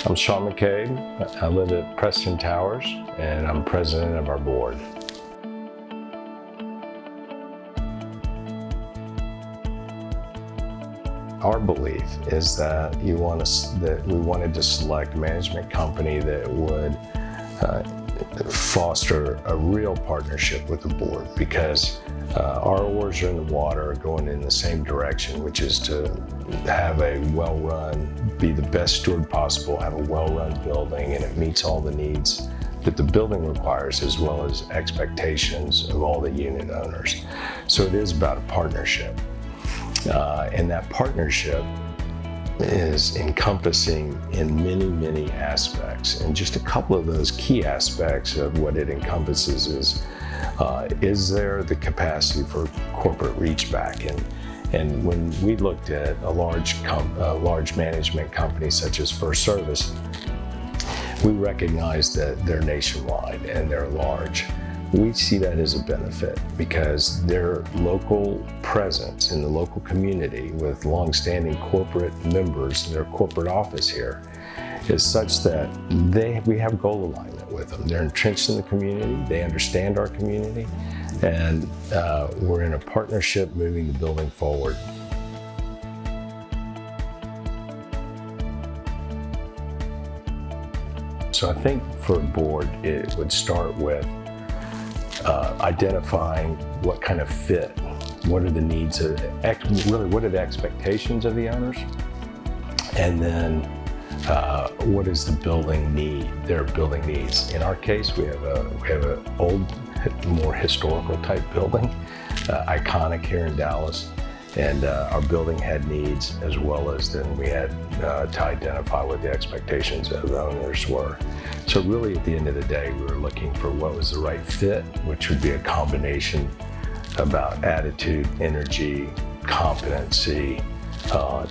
I'm Sean McCabe. I live at Preston Towers, and I'm president of our board. Our belief is that we wanted to select a management company that would foster a real partnership with the board, because our oars are in the water, going in the same direction, which is to have a well-run, be the best steward possible, have a well-run building, and it meets all the needs that the building requires, as well as expectations of all the unit owners. So it is about a partnership. And that partnership is encompassing in many, many aspects. And just a couple of those key aspects of what it encompasses is there the capacity for corporate reach back? And when we looked at a large management company such as FirstService, we recognized that they're nationwide and they're large. We see that as a benefit because their local presence in the local community with longstanding corporate members, their corporate office here, is such that we have goal alignment with them. They're entrenched in the community, they understand our community, and we're in a partnership moving the building forward. So I think for a board, it would start with identifying what kind of fit, what are the needs of, really what are the expectations of the owners, and then what is the building need, their building needs. In our case, we have an old, more historical type building, iconic here in Dallas, and our building had needs, as well as then we had to identify what the expectations of the owners were. So really at the end of the day, we were looking for what was the right fit, which would be a combination about attitude, energy, competency,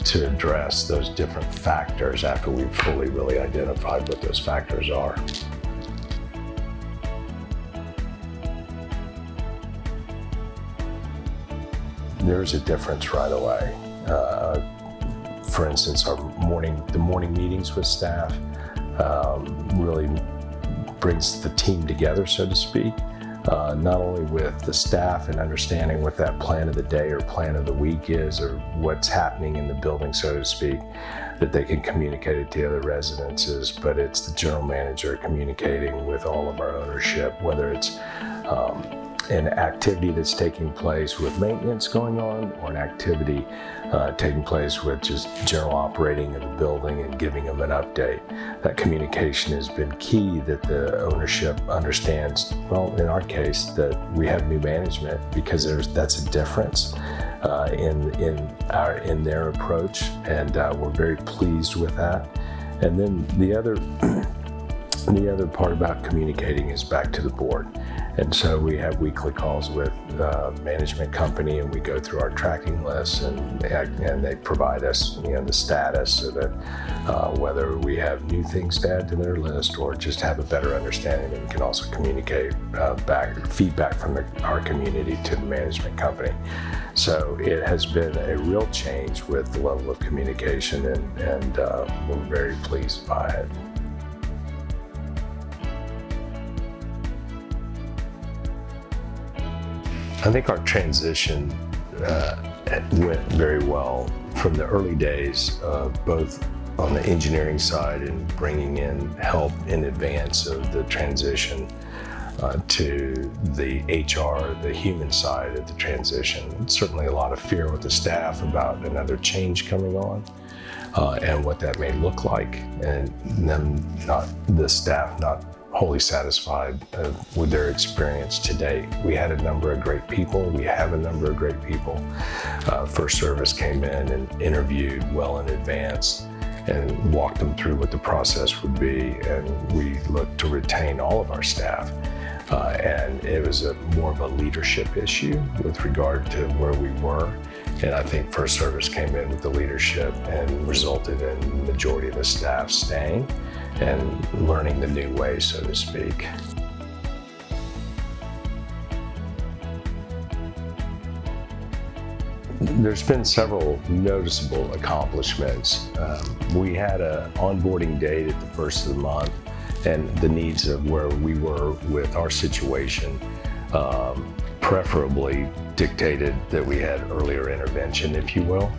to address those different factors after we've fully really identified what those factors are. There's a difference right away. For instance, the morning meetings with staff really brings the team together, so to speak. Not only with the staff and understanding what that plan of the day or plan of the week is, or what's happening in the building, so to speak, that they can communicate it to the other residences, but it's the general manager communicating with all of our ownership, whether it's an activity that's taking place with maintenance going on, or an activity taking place with just general operating of the building and giving them an update. That communication has been key, that the ownership understands, well, in our case, that we have new management, because that's a difference in their approach, and we're very pleased with that. And then the other part about communicating is back to the board. And so we have weekly calls with management company, and we go through our tracking lists, and they provide us, the status, so that whether we have new things to add to their list or just have a better understanding, and we can also communicate feedback from our community to the management company. So it has been a real change with the level of communication, and we're very pleased by it. I think our transition went very well from the early days, both on the engineering side and bringing in help in advance of the transition, to the HR, the human side of the transition. Certainly a lot of fear with the staff about another change coming on, and what that may look like, and the staff not wholly satisfied with their experience to date. We had a number of great people. We have a number of great people. FirstService came in and interviewed well in advance and walked them through what the process would be, and we looked to retain all of our staff. And it was more of a leadership issue with regard to where we were. And I think FirstService came in with the leadership and resulted in the majority of the staff staying and learning the new way, so to speak. There's been several noticeable accomplishments. We had an onboarding date at the first of the month, and the needs of where we were with our situation preferably dictated that we had earlier intervention, if you will.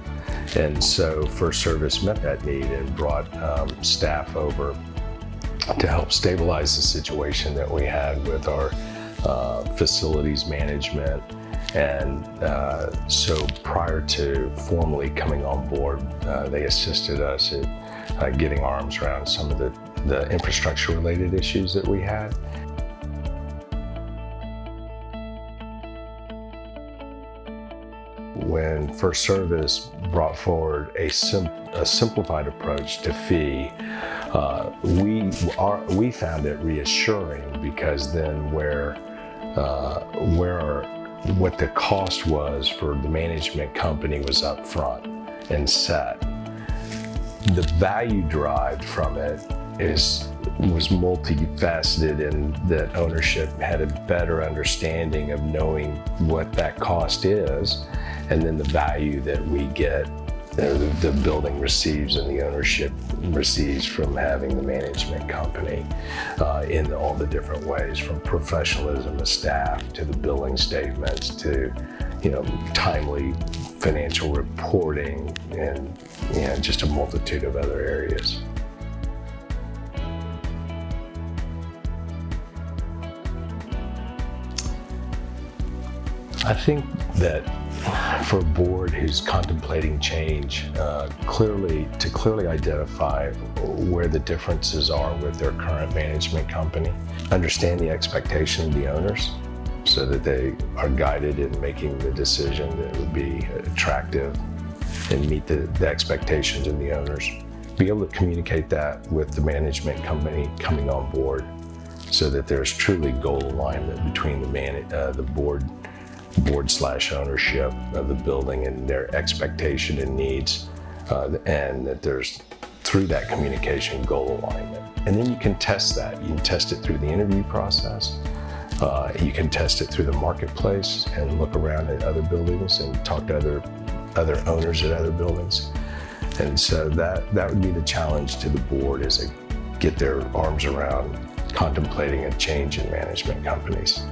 And so FirstService met that need and brought staff over to help stabilize the situation that we had with our facilities management. And so prior to formally coming on board, they assisted us at getting our arms around some of the infrastructure related issues that we had. When FirstService brought forward a simplified approach to fee, we found it reassuring, because then what the cost was for the management company was up front and set. The value derived from it was multifaceted, in that ownership had a better understanding of knowing what that cost is, and then the value that we get, the building receives and the ownership receives from having the management company in all the different ways, from professionalism of staff to the billing statements to timely financial reporting, and just a multitude of other areas. I think that for a board who's contemplating change, clearly identify where the differences are with their current management company, understand the expectation of the owners so that they are guided in making the decision that would be attractive and meet the expectations of the owners. Be able to communicate that with the management company coming on board so that there's truly goal alignment between the board/ownership of the building and their expectation and needs, and that there's, through that communication, goal alignment. And then you can test that. You can test it through the interview process. You can test it through the marketplace and look around at other buildings and talk to other owners at other buildings. And so that would be the challenge to the board, is to get their arms around contemplating a change in management companies.